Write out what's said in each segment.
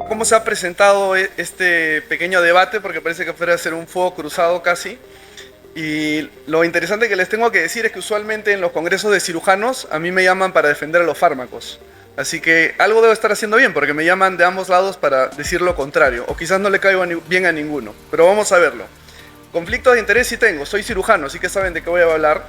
cómo se ha presentado este pequeño debate, porque parece que fuera a ser un fuego cruzado casi. Y lo interesante que les tengo que decir es que usualmente en los congresos de cirujanos a mí me llaman para defender a los fármacos. Así que algo debo estar haciendo bien, porque me llaman de ambos lados para decir lo contrario. O quizás no le caigo bien a ninguno, pero vamos a verlo. Conflicto de interés sí tengo, soy cirujano, así que saben de qué voy a hablar.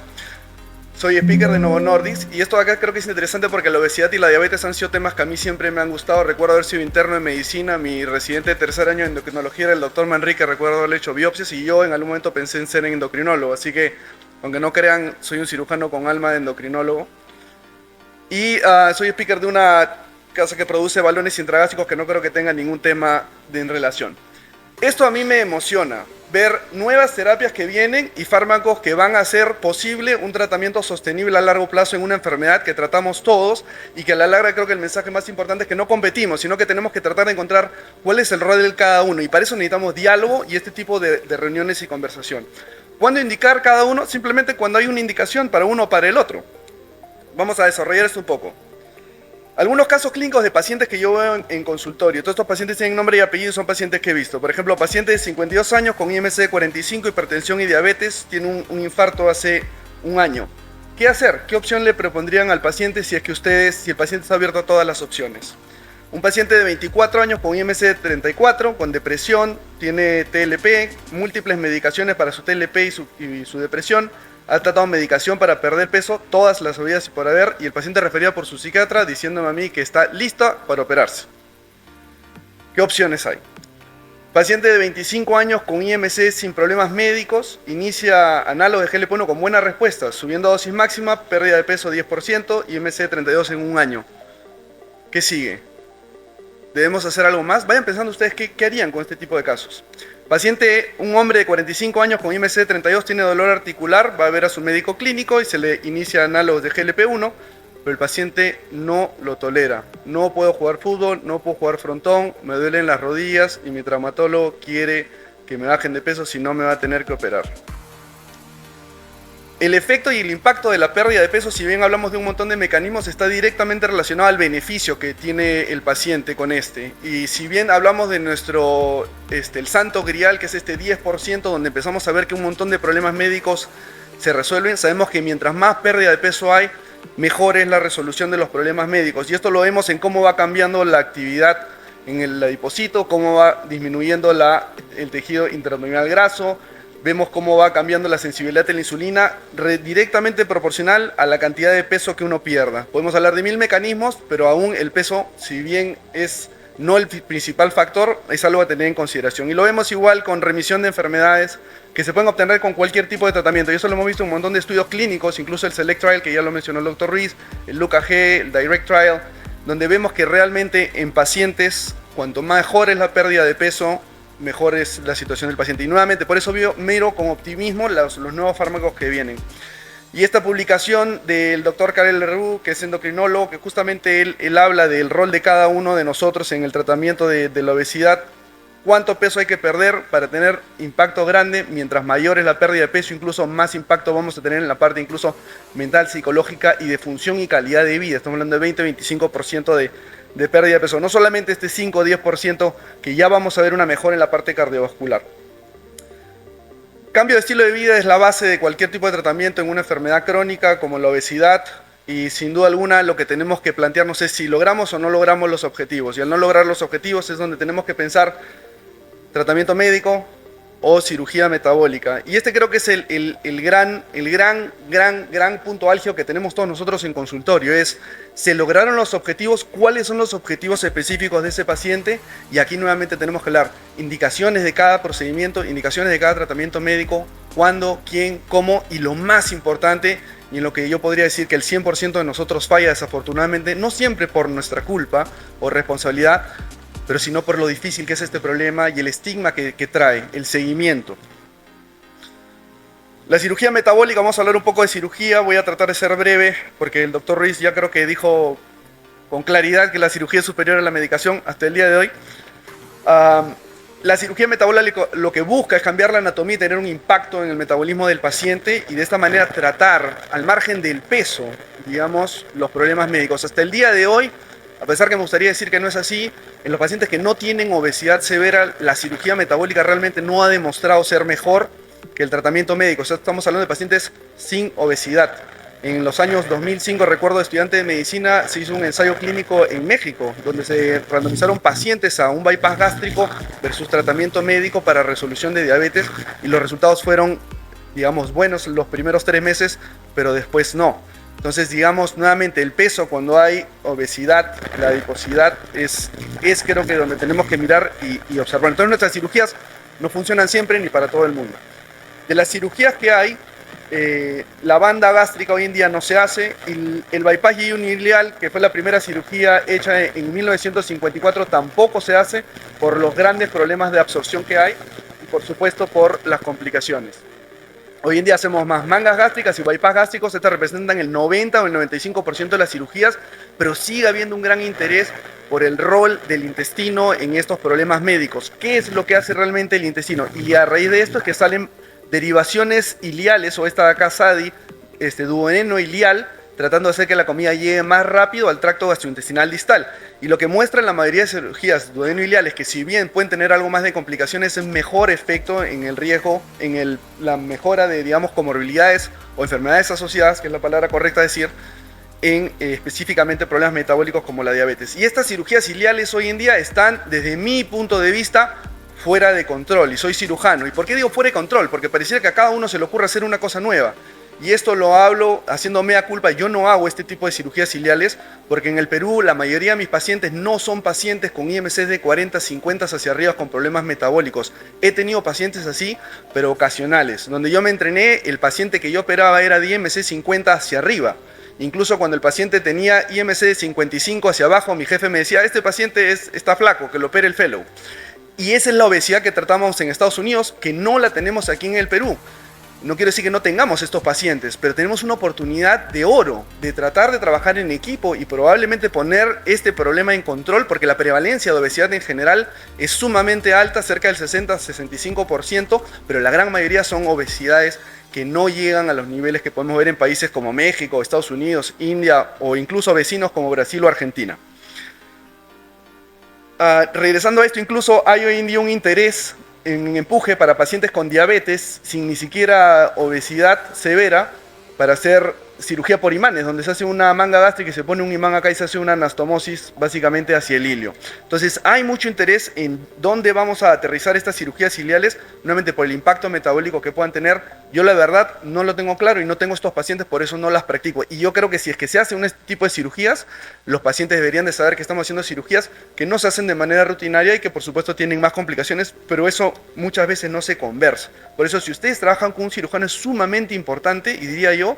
Soy speaker de Novo Nordisk y esto de acá creo que es interesante porque la obesidad y la diabetes han sido temas que a mí siempre me han gustado. Recuerdo haber sido interno en medicina, mi residente de tercer año en endocrinología era el doctor Manrique, recuerdo haberle hecho biopsias y yo en algún momento pensé en ser endocrinólogo, así que aunque no crean, soy un cirujano con alma de endocrinólogo. Y soy speaker de una casa que produce balones intragásicos que no creo que tenga ningún tema en relación. Esto a mí me emociona, ver nuevas terapias que vienen y fármacos que van a hacer posible un tratamiento sostenible a largo plazo en una enfermedad que tratamos todos y que a la larga creo que el mensaje más importante es que no competimos, sino que tenemos que tratar de encontrar cuál es el rol de cada uno y para eso necesitamos diálogo y este tipo de reuniones y conversación. ¿Cuándo indicar cada uno? Simplemente cuando hay una indicación para uno o para el otro. Vamos a desarrollar esto un poco. Algunos casos clínicos de pacientes que yo veo en consultorio. Todos estos pacientes tienen nombre y apellido, son pacientes que he visto. Por ejemplo, paciente de 52 años con IMC de 45, hipertensión y diabetes, tiene un infarto hace un año. ¿Qué hacer? ¿Qué opción le propondrían al paciente si el paciente está abierto a todas las opciones? Un paciente de 24 años con IMC de 34, con depresión, tiene TLP, múltiples medicaciones para su TLP y su depresión. Ha tratado medicación para perder peso, todas las habidas y por haber, y el paciente referido por su psiquiatra diciéndome a mí que está lista para operarse. ¿Qué opciones hay? Paciente de 25 años con IMC sin problemas médicos, inicia análogo de GLP-1 con buenas respuestas, subiendo a dosis máxima, pérdida de peso 10%, IMC de 32 en un año. ¿Qué sigue? ¿Debemos hacer algo más? Vayan pensando ustedes qué harían con este tipo de casos. Paciente, un hombre de 45 años con IMC de 32, tiene dolor articular, va a ver a su médico clínico y se le inicia análogos de GLP-1, pero el paciente no lo tolera. No puedo jugar fútbol, no puedo jugar frontón, me duelen las rodillas y mi traumatólogo quiere que me bajen de peso, si no me va a tener que operar. El efecto y el impacto de la pérdida de peso, si bien hablamos de un montón de mecanismos, está directamente relacionado al beneficio que tiene el paciente con este. Y si bien hablamos de el santo grial, que es este 10%, donde empezamos a ver que un montón de problemas médicos se resuelven, sabemos que mientras más pérdida de peso hay, mejor es la resolución de los problemas médicos. Y esto lo vemos en cómo va cambiando la actividad en el adipocito, cómo va disminuyendo el tejido intraabdominal graso. Vemos cómo va cambiando la sensibilidad de la insulina directamente proporcional a la cantidad de peso que uno pierda. Podemos hablar de 1000 mecanismos, pero aún el peso, si bien es no el principal factor, es algo a tener en consideración. Y lo vemos igual con remisión de enfermedades que se pueden obtener con cualquier tipo de tratamiento. Y eso lo hemos visto en un montón de estudios clínicos, incluso el SELECT Trial, que ya lo mencionó el Dr. Ruiz, el LUCA-G, el DIRECT Trial, donde vemos que realmente en pacientes, cuanto mejor es la pérdida de peso, mejor es la situación del paciente. Y nuevamente, por eso miro con optimismo los nuevos fármacos que vienen. Y esta publicación del doctor Karel Leroux, que es endocrinólogo, que justamente él habla del rol de cada uno de nosotros en el tratamiento de la obesidad, cuánto peso hay que perder para tener impacto grande. Mientras mayor es la pérdida de peso, incluso más impacto vamos a tener en la parte incluso mental, psicológica y de función y calidad de vida. Estamos hablando de 20-25% de pérdida de peso, no solamente este 5 o 10% que ya vamos a ver una mejora en la parte cardiovascular. Cambio de estilo de vida es la base de cualquier tipo de tratamiento en una enfermedad crónica como la obesidad y sin duda alguna lo que tenemos que plantearnos es si logramos o no logramos los objetivos, y al no lograr los objetivos es donde tenemos que pensar tratamiento médico o cirugía metabólica. Y este creo que es el gran punto álgido que tenemos todos nosotros en consultorio, es ¿se lograron los objetivos? ¿Cuáles son los objetivos específicos de ese paciente? Y aquí nuevamente tenemos que hablar indicaciones de cada procedimiento, indicaciones de cada tratamiento médico, cuándo, quién, cómo, y lo más importante, y en lo que yo podría decir que el 100% de nosotros falla desafortunadamente, no siempre por nuestra culpa o responsabilidad, pero sino por lo difícil que es este problema y el estigma que trae, el seguimiento. La cirugía metabólica, vamos a hablar un poco de cirugía, voy a tratar de ser breve, porque el doctor Ruiz ya creo que dijo con claridad que la cirugía es superior a la medicación hasta el día de hoy. La cirugía metabólica lo que busca es cambiar la anatomía y tener un impacto en el metabolismo del paciente y de esta manera tratar, al margen del peso, digamos, los problemas médicos. Hasta el día de hoy, A pesar que me gustaría decir que no es así, en los pacientes que no tienen obesidad severa, la cirugía metabólica realmente no ha demostrado ser mejor que el tratamiento médico. O sea, estamos hablando de pacientes sin obesidad. En los años 2005, recuerdo, estudiante de medicina, se hizo un ensayo clínico en México, donde se randomizaron pacientes a un bypass gástrico versus tratamiento médico para resolución de diabetes, y los resultados fueron, digamos, buenos los primeros 3 meses, pero después no. Entonces, digamos, nuevamente, el peso cuando hay obesidad, la adiposidad, es creo que donde tenemos que mirar y observar. Entonces, nuestras cirugías no funcionan siempre ni para todo el mundo. De las cirugías que hay, la banda gástrica hoy en día no se hace, y el bypass ileal, que fue la primera cirugía hecha en 1954, tampoco se hace por los grandes problemas de absorción que hay y por supuesto por las complicaciones. Hoy en día hacemos más mangas gástricas y bypass gástricos, estas representan el 90 o el 95% de las cirugías, pero sigue habiendo un gran interés por el rol del intestino en estos problemas médicos. ¿Qué es lo que hace realmente el intestino? Y a raíz de esto es que salen derivaciones ileales, o esta de acá, SADI, duodeno ilial, tratando de hacer que la comida llegue más rápido al tracto gastrointestinal distal. Y lo que muestra en la mayoría de cirugías duodeno iliales, que si bien pueden tener algo más de complicaciones, es mejor efecto en el riesgo, en la mejora de, digamos, comorbilidades o enfermedades asociadas, que es la palabra correcta decir, en específicamente problemas metabólicos como la diabetes. Y estas cirugías ileales hoy en día están, desde mi punto de vista, fuera de control, y soy cirujano. ¿Y por qué digo fuera de control? Porque pareciera que a cada uno se le ocurre hacer una cosa nueva. Y esto lo hablo haciendo mea culpa. Yo no hago este tipo de cirugías ileales porque en el Perú la mayoría de mis pacientes no son pacientes con IMCs de 40, 50 hacia arriba con problemas metabólicos. He tenido pacientes así, pero ocasionales. Donde yo me entrené, el paciente que yo operaba era de IMC 50 hacia arriba. Incluso cuando el paciente tenía IMC de 55 hacia abajo, mi jefe me decía, este paciente está flaco, que lo opere el fellow. Y esa es la obesidad que tratamos en Estados Unidos, que no la tenemos aquí en el Perú. No quiero decir que no tengamos estos pacientes, pero tenemos una oportunidad de oro de tratar de trabajar en equipo y probablemente poner este problema en control, porque la prevalencia de obesidad en general es sumamente alta, cerca del 60-65%, pero la gran mayoría son obesidades que no llegan a los niveles que podemos ver en países como México, Estados Unidos, India o incluso vecinos como Brasil o Argentina. Regresando a esto, incluso hay hoy en día un interés en empuje para pacientes con diabetes sin ni siquiera obesidad severa para hacer cirugía por imanes, donde se hace una manga gástrica y se pone un imán acá y se hace una anastomosis básicamente hacia el ilio. Entonces hay mucho interés en dónde vamos a aterrizar estas cirugías ileales, nuevamente por el impacto metabólico que puedan tener. Yo la verdad no lo tengo claro y no tengo estos pacientes, por eso no las practico. Y yo creo que si es que se hace un tipo de cirugías, los pacientes deberían de saber que estamos haciendo cirugías que no se hacen de manera rutinaria y que por supuesto tienen más complicaciones, pero eso muchas veces no se conversa. Por eso si ustedes trabajan con un cirujano es sumamente importante, y diría yo,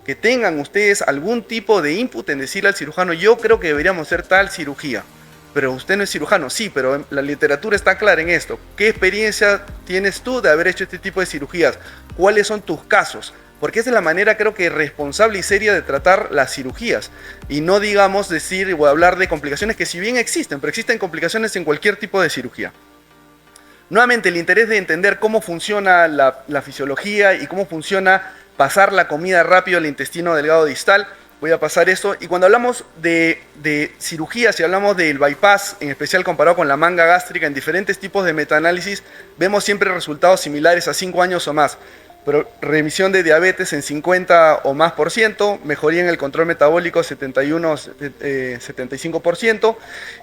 que tengan ustedes algún tipo de input en decirle al cirujano, yo creo que deberíamos hacer tal cirugía. Pero usted no es cirujano, sí, pero la literatura está clara en esto. ¿Qué experiencia tienes tú de haber hecho este tipo de cirugías? ¿Cuáles son tus casos? Porque esa es la manera, creo que responsable y seria de tratar las cirugías. Y no, digamos, decir o hablar de complicaciones que si bien existen, pero existen complicaciones en cualquier tipo de cirugía. Nuevamente, el interés de entender cómo funciona la fisiología y cómo funciona pasar la comida rápido al intestino delgado distal. Voy a pasar esto. Y cuando hablamos de cirugías y hablamos del bypass, en especial comparado con la manga gástrica, en diferentes tipos de metaanálisis, vemos siempre resultados similares a 5 años o más. Pero remisión de diabetes en 50 o más por ciento, mejoría en el control metabólico 71-75%,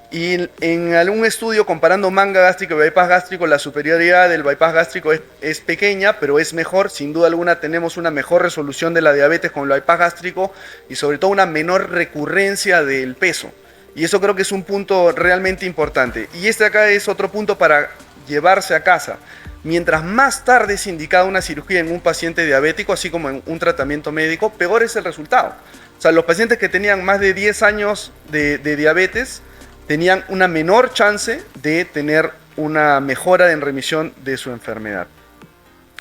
y en algún estudio comparando manga gástrico y bypass gástrico, la superioridad del bypass gástrico es pequeña, pero es mejor. Sin duda alguna tenemos una mejor resolución de la diabetes con el bypass gástrico y sobre todo una menor recurrencia del peso. Y eso creo que es un punto realmente importante. Y este acá es otro punto para llevarse a casa. Mientras más tarde es indicada una cirugía en un paciente diabético, así como en un tratamiento médico, peor es el resultado. O sea, los pacientes que tenían más de 10 años de diabetes tenían una menor chance de tener una mejora en remisión de su enfermedad.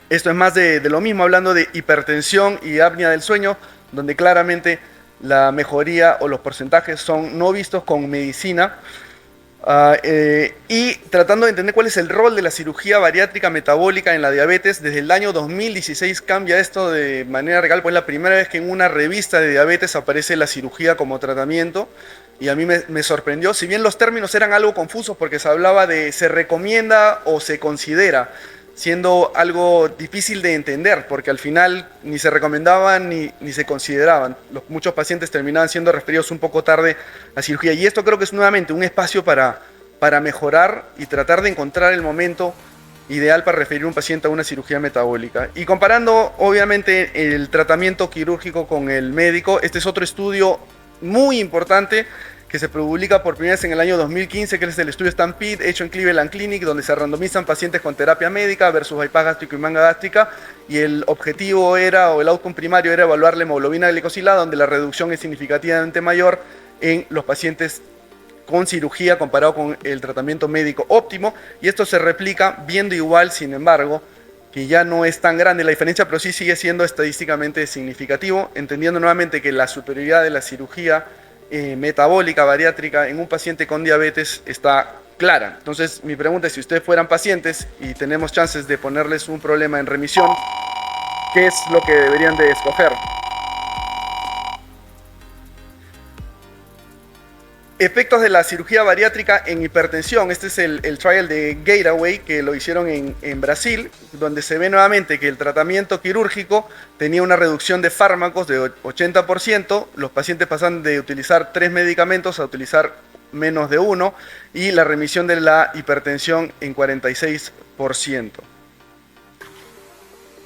Esto es más de lo mismo, hablando de hipertensión y apnea del sueño, donde claramente la mejoría o los porcentajes son no vistos con medicina. Y tratando de entender cuál es el rol de la cirugía bariátrica metabólica en la diabetes. Desde el año 2016 cambia esto de manera real, pues es la primera vez que en una revista de diabetes aparece la cirugía como tratamiento. Y a mí me sorprendió, si bien los términos eran algo confusos porque se hablaba de se recomienda o se considera, siendo algo difícil de entender, porque al final ni se recomendaban ni se consideraban. Muchos pacientes terminaban siendo referidos un poco tarde a cirugía. Y esto creo que es nuevamente un espacio para mejorar y tratar de encontrar el momento ideal para referir a un paciente a una cirugía metabólica. Y comparando, obviamente, el tratamiento quirúrgico con el médico, este es otro estudio muy importante que se publica por primera vez en el año 2015, que es el estudio Stampede, hecho en Cleveland Clinic, donde se randomizan pacientes con terapia médica versus bypass gástrico y manga gástrica, y el objetivo era, o el outcome primario era evaluar la hemoglobina glicosilada, donde la reducción es significativamente mayor en los pacientes con cirugía comparado con el tratamiento médico óptimo, y esto se replica viendo igual, sin embargo, que ya no es tan grande la diferencia, pero sí sigue siendo estadísticamente significativo, entendiendo nuevamente que la superioridad de la cirugía metabólica bariátrica en un paciente con diabetes está clara. Entonces, mi pregunta es, si ustedes fueran pacientes y tenemos chances de ponerles un problema en remisión, ¿qué es lo que deberían de escoger? Efectos de la cirugía bariátrica en hipertensión. Este es el trial de Gateway, que lo hicieron en Brasil, donde se ve nuevamente que el tratamiento quirúrgico tenía una reducción de fármacos de 80%, los pacientes pasan de utilizar 3 medicamentos a utilizar menos de uno, y la remisión de la hipertensión en 46%.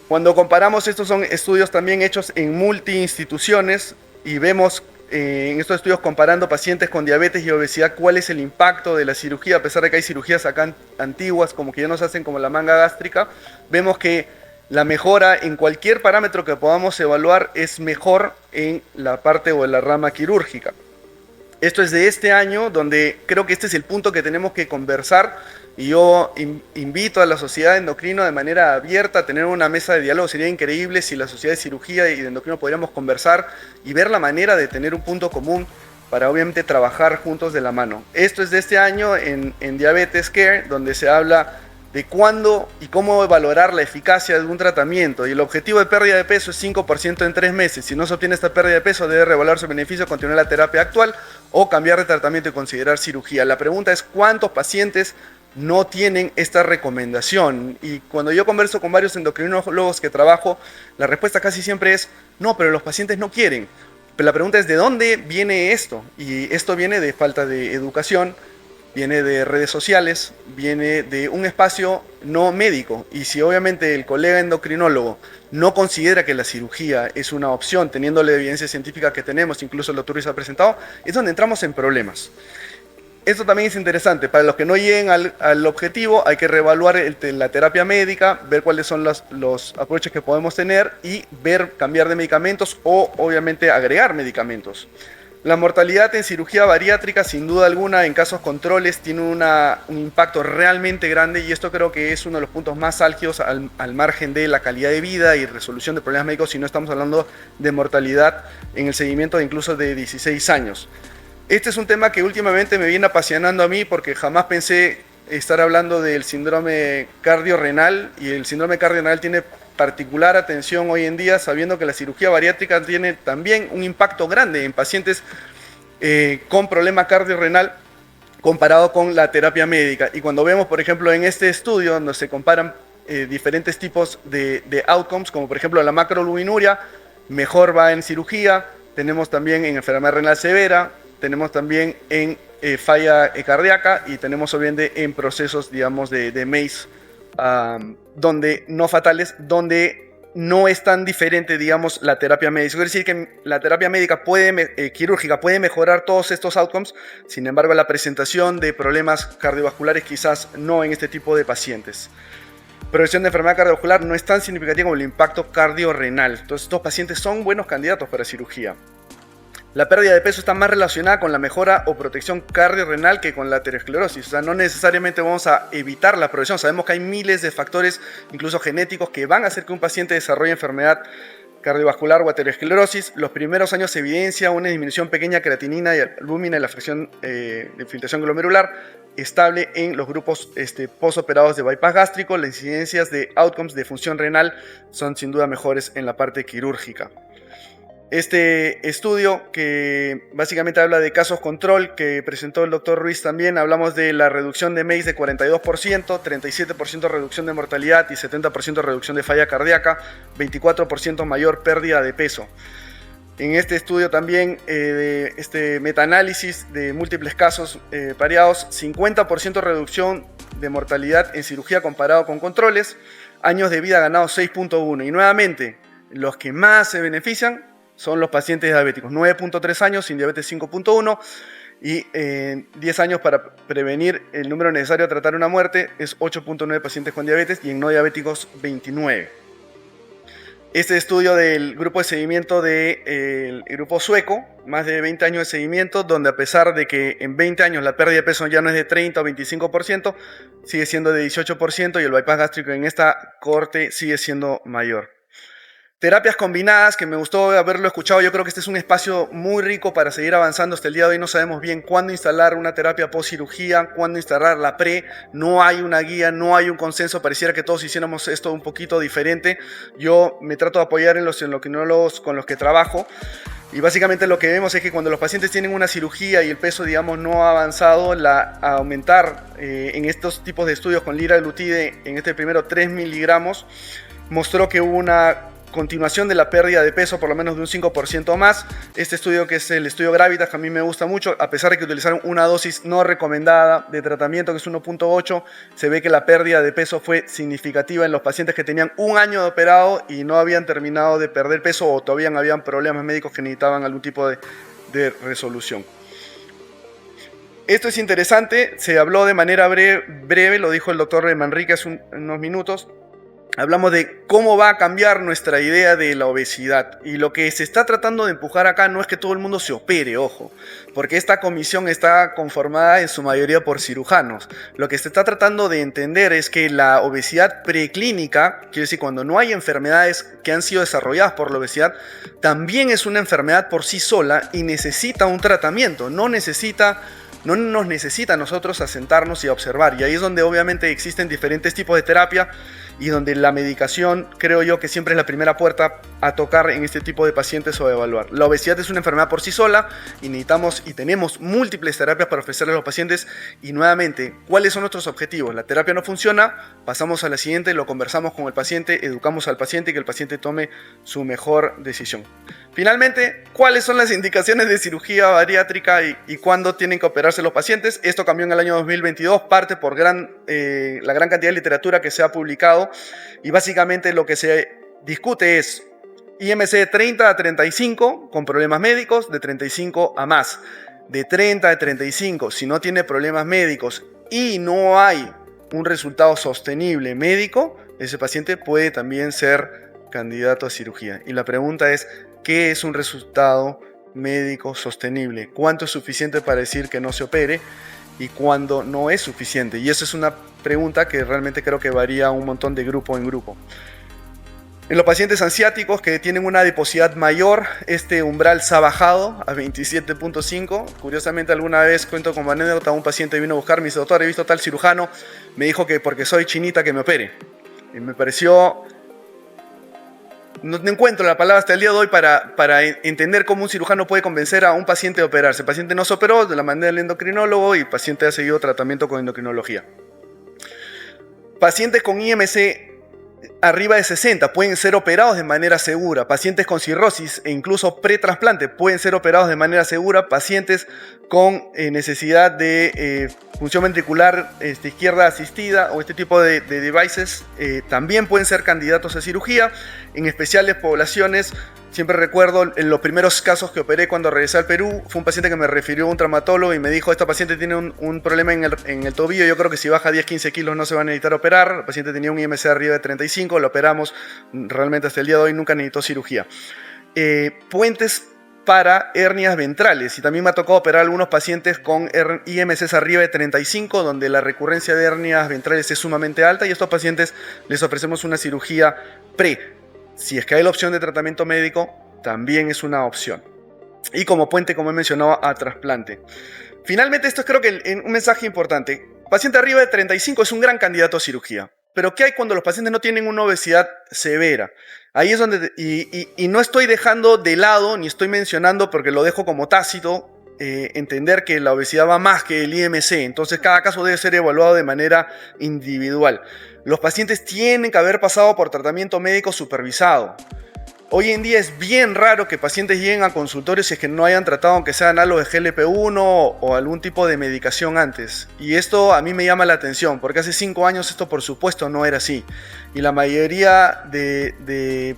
Cuando comparamos, estos son estudios también hechos en multiinstituciones, y vemos en estos estudios comparando pacientes con diabetes y obesidad, cuál es el impacto de la cirugía. A pesar de que hay cirugías acá antiguas, como que ya nos hacen como la manga gástrica, vemos que la mejora en cualquier parámetro que podamos evaluar es mejor en la parte o en la rama quirúrgica. Esto es de este año, donde creo que este es el punto que tenemos que conversar, y yo invito a la sociedad de endocrino de manera abierta a tener una mesa de diálogo. Sería increíble si la sociedad de cirugía y de endocrino podríamos conversar y ver la manera de tener un punto común para obviamente trabajar juntos de la mano. Esto es de este año en Diabetes Care, donde se habla de cuándo y cómo valorar la eficacia de un tratamiento, y el objetivo de pérdida de peso es 5% en 3 meses. Si no se obtiene esta pérdida de peso, debe reevaluar su beneficio, continuar la terapia actual o cambiar de tratamiento y considerar cirugía. La pregunta es, ¿cuántos pacientes no tienen esta recomendación? Y cuando yo converso con varios endocrinólogos que trabajo, la respuesta casi siempre es, no, pero los pacientes no quieren. Pero la pregunta es, ¿de dónde viene esto? Y esto viene de falta de educación, viene de redes sociales, viene de un espacio no médico. Y si obviamente el colega endocrinólogo no considera que la cirugía es una opción, teniendo la evidencia científica que tenemos, incluso el doctor Ruiz ha presentado, es donde entramos en problemas. Esto también es interesante. Para los que no lleguen al objetivo, hay que reevaluar la terapia médica, ver cuáles son los approaches que podemos tener y ver cambiar de medicamentos o obviamente agregar medicamentos. La mortalidad en cirugía bariátrica, sin duda alguna, en casos controles, tiene un impacto realmente grande, y esto creo que es uno de los puntos más álgidos al margen de la calidad de vida y resolución de problemas médicos, si no estamos hablando de mortalidad en el seguimiento de incluso de 16 años. Este es un tema que últimamente me viene apasionando a mí, porque jamás pensé estar hablando del síndrome cardiorrenal, y el síndrome cardiorrenal tiene particular atención hoy en día, sabiendo que la cirugía bariátrica tiene también un impacto grande en pacientes con problema cardiorrenal comparado con la terapia médica. Y cuando vemos, por ejemplo, en este estudio donde se comparan diferentes tipos de outcomes, como por ejemplo la macroalbuminuria, mejor va en cirugía, tenemos también en enfermedad renal severa, tenemos también en falla cardíaca, y tenemos obviamente en procesos, digamos, de MACE, donde no fatales, donde no es tan diferente, digamos, la terapia médica. Es decir, que la terapia médica quirúrgica puede mejorar todos estos outcomes, sin embargo, la presentación de problemas cardiovasculares quizás no en este tipo de pacientes. Progresión de enfermedad cardiovascular no es tan significativa como el impacto cardiorrenal. Entonces, estos pacientes son buenos candidatos para cirugía. La pérdida de peso está más relacionada con la mejora o protección cardiorrenal que con la aterosclerosis. O sea, no necesariamente vamos a evitar la progresión. Sabemos que hay miles de factores, incluso genéticos, que van a hacer que un paciente desarrolle enfermedad cardiovascular o aterosclerosis. Los primeros años se evidencia una disminución pequeña de creatinina y albúmina en la fracción de filtración glomerular, estable en los grupos postoperados de bypass gástrico. Las incidencias de outcomes de función renal son sin duda mejores en la parte quirúrgica. Este estudio, que básicamente habla de casos control, que presentó el doctor Ruiz también, hablamos de la reducción de MACE de 42%, 37% reducción de mortalidad y 70% reducción de falla cardíaca, 24% mayor pérdida de peso. En este estudio también, metaanálisis de múltiples casos pareados, 50% reducción de mortalidad en cirugía comparado con controles, años de vida ganados 6.1. Y nuevamente, los que más se benefician son los pacientes diabéticos, 9.3 años sin diabetes 5.1 y 10 años para prevenir el número necesario a tratar una muerte es 8.9 pacientes con diabetes y en no diabéticos 29. Este estudio del grupo de seguimiento del grupo sueco, más de 20 años de seguimiento, donde a pesar de que en 20 años la pérdida de peso ya no es de 30 o 25%, sigue siendo de 18% y el bypass gástrico en esta cohorte sigue siendo mayor. Terapias combinadas, que me gustó haberlo escuchado. Yo creo que este es un espacio muy rico para seguir avanzando. Hasta el día de hoy no sabemos bien cuándo instalar una terapia post cirugía, cuándo instalar la pre. No hay una guía, no hay un consenso. Pareciera que todos hiciéramos esto un poquito diferente. Yo me trato de apoyar en los endocrinólogos con los que trabajo. Y básicamente lo que vemos es que cuando los pacientes tienen una cirugía y el peso, digamos, no ha avanzado, aumentar en estos tipos de estudios con liraglutide, en este primero 3 miligramos, mostró que hubo una continuación de la pérdida de peso por lo menos de un 5% más. Este estudio, que es el estudio Gravitas, que a mí me gusta mucho, a pesar de que utilizaron una dosis no recomendada de tratamiento, que es 1.8, se ve que la pérdida de peso fue significativa en los pacientes que tenían un año de operado y no habían terminado de perder peso o todavía habían problemas médicos que necesitaban algún tipo de resolución. Esto es interesante, se habló de manera breve, lo dijo el doctor Manrique hace unos minutos. Hablamos de cómo va a cambiar nuestra idea de la obesidad, y lo que se está tratando de empujar acá no es que todo el mundo se opere, ojo, porque esta comisión está conformada en su mayoría por cirujanos. Lo que se está tratando de entender es que la obesidad preclínica, quiere decir cuando no hay enfermedades que han sido desarrolladas por la obesidad, también es una enfermedad por sí sola y necesita un tratamiento, no nos necesita a nosotros a sentarnos y a observar. Y ahí es donde obviamente existen diferentes tipos de terapia y donde la medicación, creo yo, que siempre es la primera puerta a tocar en este tipo de pacientes o a evaluar. La obesidad es una enfermedad por sí sola y necesitamos y tenemos múltiples terapias para ofrecerle a los pacientes. Y nuevamente, ¿cuáles son nuestros objetivos? La terapia no funciona, pasamos a la siguiente, lo conversamos con el paciente, educamos al paciente y que el paciente tome su mejor decisión. Finalmente, ¿cuáles son las indicaciones de cirugía bariátrica y cuándo tienen que operarse los pacientes? Esto cambió en el año 2022, parte por la gran cantidad de literatura que se ha publicado, y básicamente lo que se discute es IMC de 30 a 35 con problemas médicos, de 35 a más. De 30 a 35, si no tiene problemas médicos y no hay un resultado sostenible médico, ese paciente puede también ser candidato a cirugía. Y la pregunta es, ¿qué es un resultado médico sostenible? ¿Cuánto es suficiente para decir que no se opere? ¿Y cuándo no es suficiente? Y esa es una pregunta que realmente creo que varía un montón de grupo en grupo. En los pacientes asiáticos que tienen una adiposidad mayor, este umbral se ha bajado a 27.5. Curiosamente, alguna vez, cuento como anécdota, un paciente vino a buscarme y me dice: doctor, he visto tal cirujano, me dijo que porque soy chinita que me opere. Y me pareció... No encuentro la palabra hasta el día de hoy para entender cómo un cirujano puede convencer a un paciente de operarse. El paciente no se operó, de la manera del endocrinólogo, y el paciente ha seguido tratamiento con endocrinología. Pacientes con IMC arriba de 60 pueden ser operados de manera segura. Pacientes con cirrosis e incluso pretrasplante pueden ser operados de manera segura. Pacientes con necesidad de función ventricular izquierda asistida o este tipo de devices también pueden ser candidatos a cirugía. En especiales poblaciones, siempre recuerdo en los primeros casos que operé cuando regresé al Perú, fue un paciente que me refirió a un traumatólogo y me dijo: esta paciente tiene un problema en el tobillo, yo creo que si baja 10-15 kilos no se va a necesitar operar. El paciente tenía un IMC arriba de 35, lo operamos, realmente hasta el día de hoy nunca necesitó cirugía. Puentes para hernias ventrales, y también me ha tocado operar a algunos pacientes con IMCs arriba de 35, donde la recurrencia de hernias ventrales es sumamente alta, y a estos pacientes les ofrecemos una cirugía pre. Si es que hay la opción de tratamiento médico, también es una opción. Y como puente, como he mencionado, a trasplante. Finalmente, esto es creo que un mensaje importante. Paciente arriba de 35 es un gran candidato a cirugía. Pero ¿qué hay cuando los pacientes no tienen una obesidad severa? Ahí es donde, y no estoy dejando de lado, ni estoy mencionando porque lo dejo como tácito, entender que la obesidad va más que el IMC. Entonces cada caso debe ser evaluado de manera individual. Los pacientes tienen que haber pasado por tratamiento médico supervisado. Hoy en día es bien raro que pacientes lleguen a consultorios si es que no hayan tratado aunque sea análogos de GLP-1 o algún tipo de medicación antes. Y esto a mí me llama la atención, porque hace 5 años esto por supuesto no era así. Y la mayoría de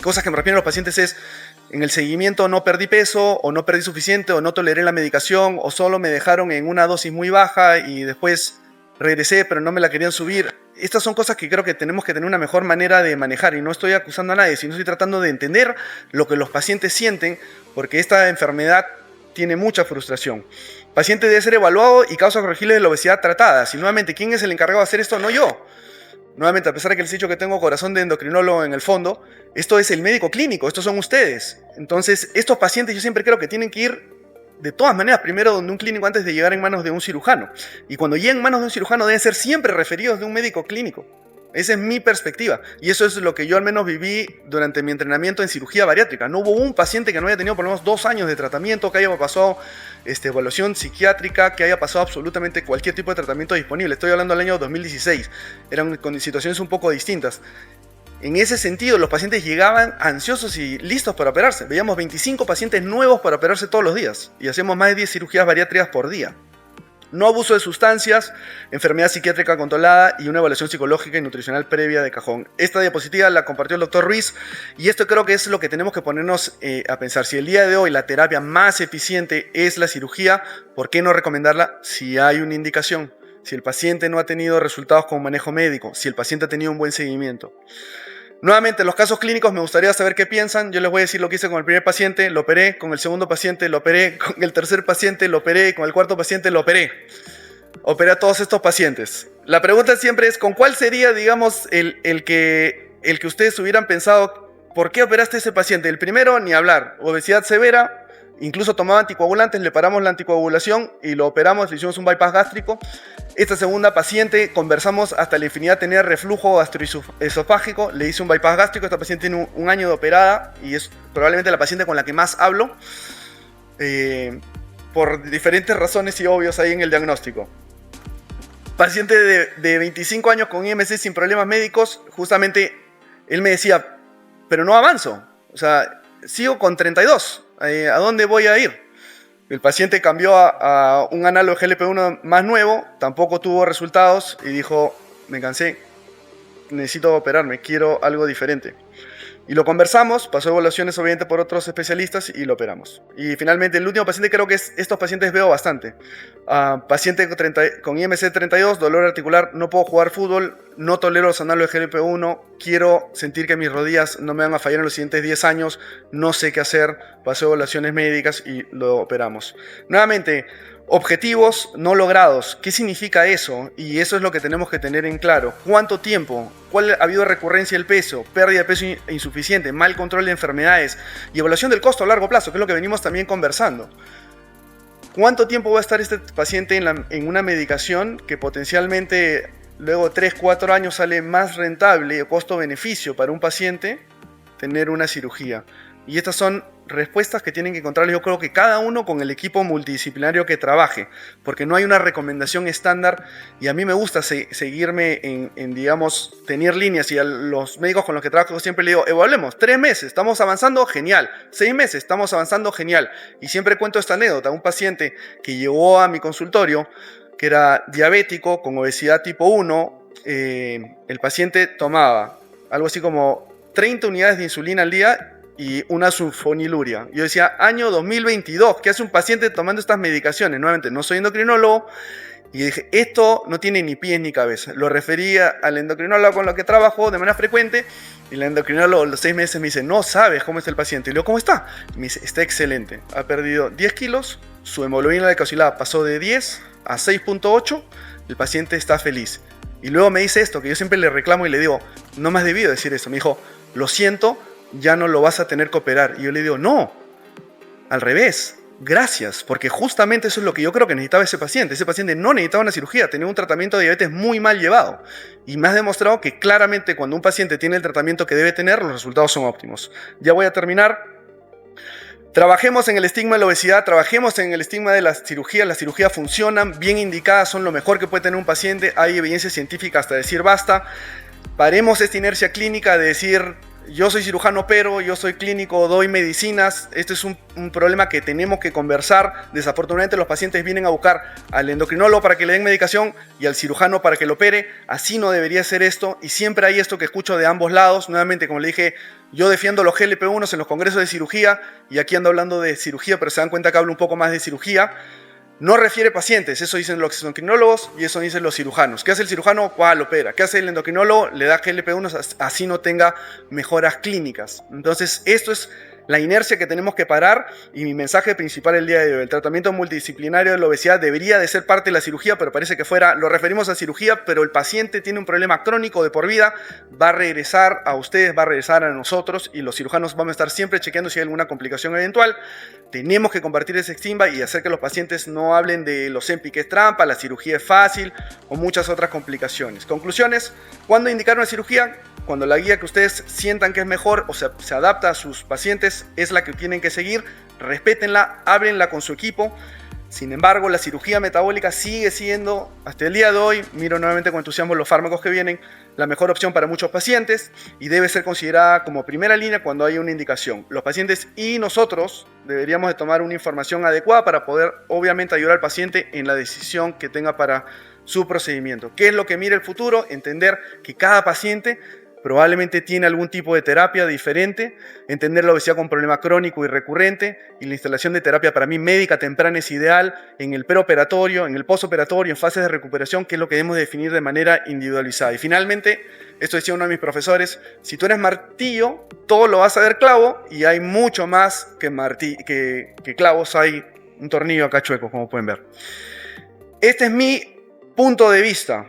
cosas que me refiero a los pacientes es, en el seguimiento no perdí peso, o no perdí suficiente, o no toleré la medicación, o solo me dejaron en una dosis muy baja y después regresé pero no me la querían subir. Estas son cosas que creo que tenemos que tener una mejor manera de manejar, y no estoy acusando a nadie, sino estoy tratando de entender lo que los pacientes sienten, porque esta enfermedad tiene mucha frustración. El paciente debe ser evaluado y causas corregibles de la obesidad tratadas. Y nuevamente, ¿quién es el encargado de hacer esto? No yo. Nuevamente, a pesar de que les he dicho que tengo corazón de endocrinólogo en el fondo, esto es el médico clínico, estos son ustedes. Entonces, estos pacientes yo siempre creo que tienen que ir de todas maneras primero donde un clínico antes de llegar en manos de un cirujano. Y cuando lleguen en manos de un cirujano deben ser siempre referidos de un médico clínico. Esa es mi perspectiva. Y eso es lo que yo al menos viví durante mi entrenamiento en cirugía bariátrica. No hubo un paciente que no haya tenido por lo menos 2 años de tratamiento, que haya pasado evaluación psiquiátrica, que haya pasado absolutamente cualquier tipo de tratamiento disponible. Estoy hablando del año 2016. Eran con situaciones un poco distintas. En ese sentido, los pacientes llegaban ansiosos y listos para operarse. Veíamos 25 pacientes nuevos para operarse todos los días. Y hacíamos más de 10 cirugías bariátricas por día. No abuso de sustancias, enfermedad psiquiátrica controlada y una evaluación psicológica y nutricional previa de cajón. Esta diapositiva la compartió el doctor Ruiz, y esto creo que es lo que tenemos que ponernos a pensar. Si el día de hoy la terapia más eficiente es la cirugía, ¿por qué no recomendarla si hay una indicación? Si el paciente no ha tenido resultados con manejo médico, si el paciente ha tenido un buen seguimiento. Nuevamente, los casos clínicos me gustaría saber qué piensan. Yo les voy a decir lo que hice con el primer paciente, lo operé, con el segundo paciente lo operé, con el tercer paciente lo operé, con el cuarto paciente lo operé. Operé a todos estos pacientes. La pregunta siempre es, ¿con cuál sería, digamos, el que ustedes hubieran pensado, ¿por qué operaste a ese paciente? El primero, ni hablar, obesidad severa, incluso tomaba anticoagulantes, le paramos la anticoagulación y lo operamos, le hicimos un bypass gástrico. Esta segunda paciente, conversamos hasta la infinidad, tenía reflujo gastroesofágico, le hice un bypass gástrico. Esta paciente tiene un año de operada y es probablemente la paciente con la que más hablo, por diferentes razones y obvios ahí en el diagnóstico. Paciente de 25 años con IMC sin problemas médicos, justamente él me decía, pero no avanzo, o sea, sigo con 32, ¿a dónde voy a ir? El paciente cambió a un análogo GLP-1 más nuevo, tampoco tuvo resultados y dijo, me cansé, necesito operarme, quiero algo diferente. Y lo conversamos, pasó evaluaciones obviamente por otros especialistas y lo operamos. Y finalmente el último paciente, creo que estos pacientes veo bastante. Paciente con IMC 32, dolor articular, no puedo jugar fútbol, no tolero los análogos de GLP-1, quiero sentir que mis rodillas no me van a fallar en los siguientes 10 años, no sé qué hacer, pasó evaluaciones médicas y lo operamos. Nuevamente, objetivos no logrados. ¿Qué significa eso? Y eso es lo que tenemos que tener en claro. ¿Cuánto tiempo? ¿Cuál ha habido recurrencia del peso? Pérdida de peso insuficiente, mal control de enfermedades y evaluación del costo a largo plazo, que es lo que venimos también conversando. ¿Cuánto tiempo va a estar este paciente en una medicación que potencialmente luego 3-4 años sale más rentable o costo-beneficio para un paciente tener una cirugía? Y estas son respuestas que tienen que encontrar, yo creo que cada uno con el equipo multidisciplinario que trabaje, porque no hay una recomendación estándar y a mí me gusta seguirme en, digamos, tener líneas, y a los médicos con los que trabajo siempre le digo, evaluemos, 3 meses, estamos avanzando, genial, 6 meses, estamos avanzando, genial. Y siempre cuento esta anécdota, un paciente que llegó a mi consultorio, que era diabético, con obesidad tipo 1, el paciente tomaba algo así como 30 unidades de insulina al día y una sulfoniluria. Yo decía, año 2022, ¿qué hace un paciente tomando estas medicaciones? Nuevamente, no soy endocrinólogo, y dije, esto no tiene ni pies ni cabeza. Lo refería al endocrinólogo con el que trabajo de manera frecuente, y el endocrinólogo a los 6 meses me dice, no sabes cómo está el paciente. Y le digo, ¿cómo está? Y me dice, está excelente, ha perdido 10 kilos, su hemoglobina glucosilada pasó de 10 a 6.8, el paciente está feliz. Y luego me dice esto, que yo siempre le reclamo y le digo, no me has debido decir eso. Me dijo, lo siento, ya no lo vas a tener que operar. Y yo le digo, no, al revés. Gracias, porque justamente eso es lo que yo creo que necesitaba ese paciente. Ese paciente no necesitaba una cirugía, tenía un tratamiento de diabetes muy mal llevado. Y me has demostrado que claramente cuando un paciente tiene el tratamiento que debe tener, los resultados son óptimos. Ya voy a terminar. Trabajemos en el estigma de la obesidad, trabajemos en el estigma de las cirugías funcionan, bien indicadas, son lo mejor que puede tener un paciente, hay evidencia científica hasta decir basta. Paremos esta inercia clínica de decir, yo soy cirujano pero, yo soy clínico, doy medicinas. Este es un problema que tenemos que conversar. Desafortunadamente los pacientes vienen a buscar al endocrinólogo para que le den medicación y al cirujano para que lo opere. Así no debería ser esto y siempre hay esto que escucho de ambos lados. Nuevamente, como le dije, yo defiendo los GLP-1 en los congresos de cirugía y aquí ando hablando de cirugía, pero se dan cuenta que hablo un poco más de cirugía. No refiere pacientes, eso dicen los endocrinólogos y eso dicen los cirujanos. ¿Qué hace el cirujano? ¿Cuál opera? ¿Qué hace el endocrinólogo? Le da GLP-1 así no tenga mejoras clínicas. Entonces, esto es la inercia que tenemos que parar y mi mensaje principal el día de hoy. El tratamiento multidisciplinario de la obesidad debería de ser parte de la cirugía, pero parece que fuera, lo referimos a cirugía, pero el paciente tiene un problema crónico de por vida, va a regresar a ustedes, va a regresar a nosotros y los cirujanos vamos a estar siempre chequeando si hay alguna complicación eventual. Tenemos que compartir ese estigma y hacer que los pacientes no hablen de los Ozempic es trampa, la cirugía es fácil o muchas otras complicaciones. Conclusiones, ¿cuándo indicar una cirugía? Cuando la guía que ustedes sientan que es mejor o se adapta a sus pacientes es la que tienen que seguir, respétenla, háblenla con su equipo. Sin embargo, la cirugía metabólica sigue siendo, hasta el día de hoy, miro nuevamente con entusiasmo los fármacos que vienen, la mejor opción para muchos pacientes y debe ser considerada como primera línea cuando hay una indicación. Los pacientes y nosotros deberíamos de tomar una información adecuada para poder, obviamente, ayudar al paciente en la decisión que tenga para su procedimiento. ¿Qué es lo que mira el futuro? Entender que cada paciente probablemente tiene algún tipo de terapia diferente, entender la obesidad como problema crónico y recurrente y la instalación de terapia para mí médica temprana es ideal en el preoperatorio, en el postoperatorio, en fases de recuperación, que es lo que debemos definir de manera individualizada. Y finalmente, esto decía uno de mis profesores, si tú eres martillo, todo lo vas a ver clavo y hay mucho más que clavos, hay un tornillo acá chueco, como pueden ver. Este es mi punto de vista.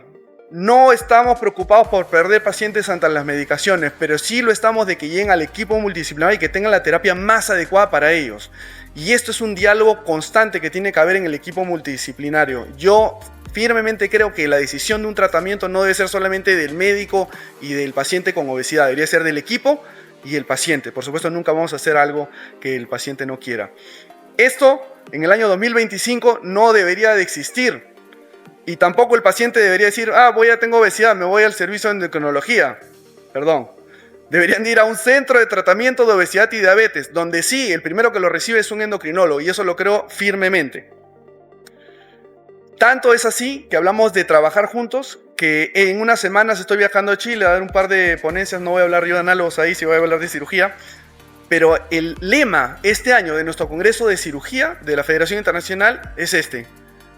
No estamos preocupados por perder pacientes ante las medicaciones, pero sí lo estamos de que lleguen al equipo multidisciplinario y que tengan la terapia más adecuada para ellos. Y esto es un diálogo constante que tiene que haber en el equipo multidisciplinario. Yo firmemente creo que la decisión de un tratamiento no debe ser solamente del médico y del paciente con obesidad, debería ser del equipo y el paciente. Por supuesto, nunca vamos a hacer algo que el paciente no quiera. Esto en el año 2025 no debería de existir. Y tampoco el paciente debería decir, tengo obesidad, me voy al servicio de endocrinología. Perdón. Deberían ir a un centro de tratamiento de obesidad y diabetes, donde sí, el primero que lo recibe es un endocrinólogo, y eso lo creo firmemente. Tanto es así que hablamos de trabajar juntos, que en unas semanas estoy viajando a Chile a dar un par de ponencias, no voy a hablar yo de análogos ahí, sí voy a hablar de cirugía, pero el lema este año de nuestro Congreso de Cirugía de la Federación Internacional es este: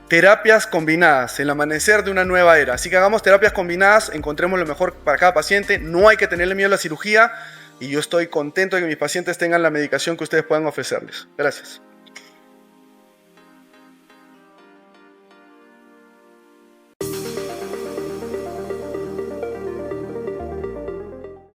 terapias combinadas, el amanecer de una nueva era. Así que hagamos terapias combinadas, encontremos lo mejor para cada paciente. No hay que tenerle miedo a la cirugía y yo estoy contento de que mis pacientes tengan la medicación que ustedes puedan ofrecerles. Gracias.